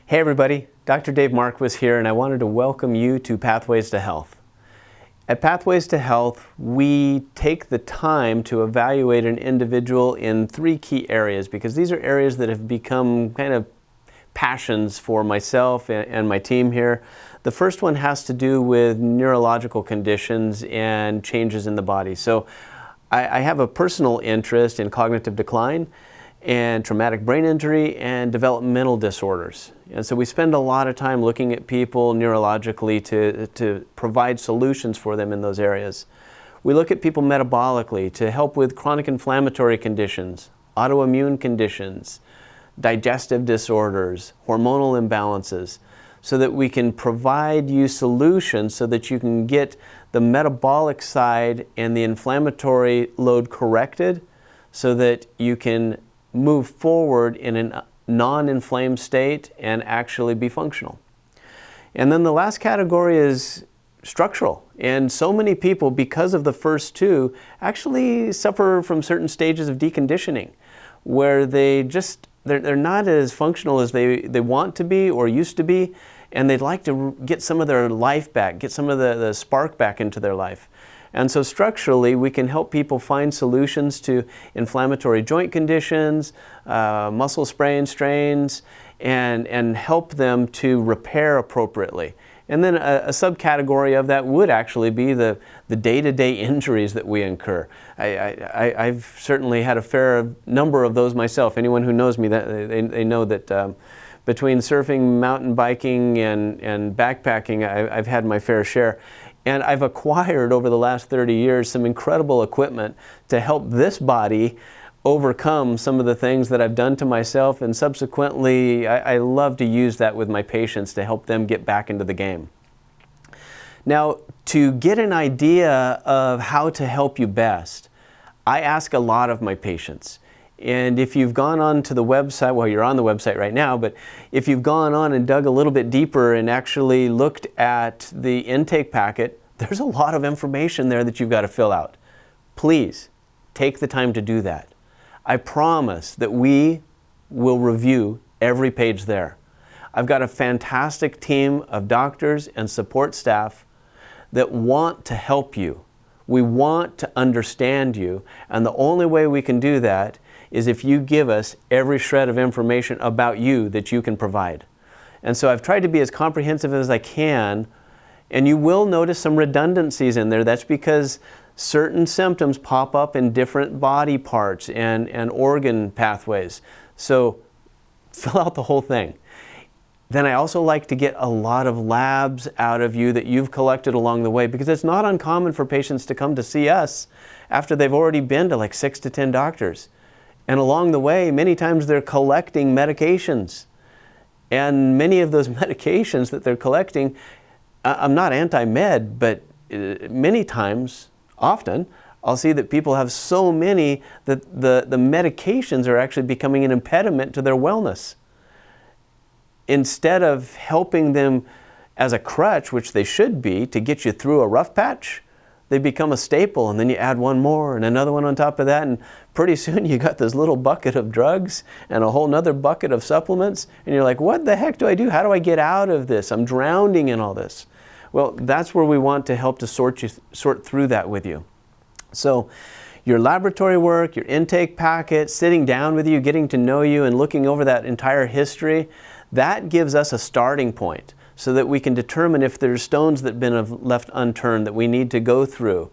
Hey everybody, Dr. Dave Marquis here, and I wanted to welcome you to Pathways to Health. At Pathways to Health, we take the time to evaluate an individual in three key areas, because these are areas that have become kind of passions for myself and my team here. The first one has to do with neurological conditions and changes in the body. So I have a personal interest in cognitive decline and traumatic brain injury and developmental disorders. And so we spend a lot of time looking at people neurologically to provide solutions for them in those areas. We look at people metabolically to help with chronic inflammatory conditions, autoimmune conditions, digestive disorders, hormonal imbalances, so that we can provide you solutions so that you can get the metabolic side and the inflammatory load corrected so that you can move forward in a non-inflamed state and actually be functional. And then the last category is structural. And so many people, because of the first two, actually suffer from certain stages of deconditioning where they're not as functional as they want to be or used to be, and they'd like to get some of their life back, get some of the spark back into their life. And so structurally, we can help people find solutions to inflammatory joint conditions, muscle sprains, strains, and help them to repair appropriately. And then a subcategory of that would actually be the day-to-day injuries that we incur. I've certainly had a fair number of those myself. Anyone who knows me, they know that between surfing, mountain biking, and backpacking, I've had my fair share. And I've acquired over the last 30 years some incredible equipment to help this body overcome some of the things that I've done to myself, and subsequently I love to use that with my patients to help them get back into the game. Now, to get an idea of how to help you best, I ask a lot of my patients. And if you've gone on to the website, well, you're on the website right now, but if you've gone on and dug a little bit deeper and actually looked at the intake packet, there's a lot of information there that you've got to fill out. Please take the time to do that. I promise that we will review every page there. I've got a fantastic team of doctors and support staff that want to help you. We want to understand you, and the only way we can do that is if you give us every shred of information about you that you can provide. And so I've tried to be as comprehensive as I can, and you will notice some redundancies in there. That's because certain symptoms pop up in different body parts and organ pathways. So fill out the whole thing. Then I also like to get a lot of labs out of you that you've collected along the way, because it's not uncommon for patients to come to see us after they've already been to like 6 to 10 doctors. And along the way, many times they're collecting medications. And many of those medications that they're collecting, I'm not anti-med, but many times, often, I'll see that people have so many that the medications are actually becoming an impediment to their wellness. Instead of helping them as a crutch, which they should be, to get you through a rough patch, they become a staple, and then you add one more and another one on top of that, and pretty soon you got this little bucket of drugs and a whole nother bucket of supplements, and you're like, what the heck do I do? How do I get out of this? I'm drowning in all this. Well, that's where we want to help to sort through that with you. So your laboratory work, your intake packet, sitting down with you, getting to know you, and looking over that entire history, that gives us a starting point, so that we can determine if there's stones that have been left unturned that we need to go through,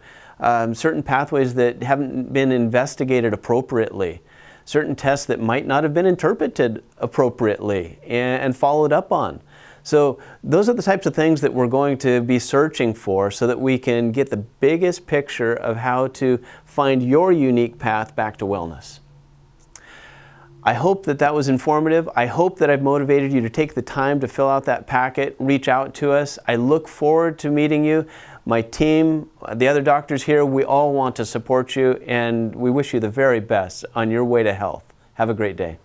certain pathways that haven't been investigated appropriately, certain tests that might not have been interpreted appropriately and followed up on. So those are the types of things that we're going to be searching for, so that we can get the biggest picture of how to find your unique path back to wellness. I hope that that was informative. I hope that I've motivated you to take the time to fill out that packet, reach out to us. I look forward to meeting you. My team, the other doctors here, we all want to support you, and we wish you the very best on your way to health. Have a great day.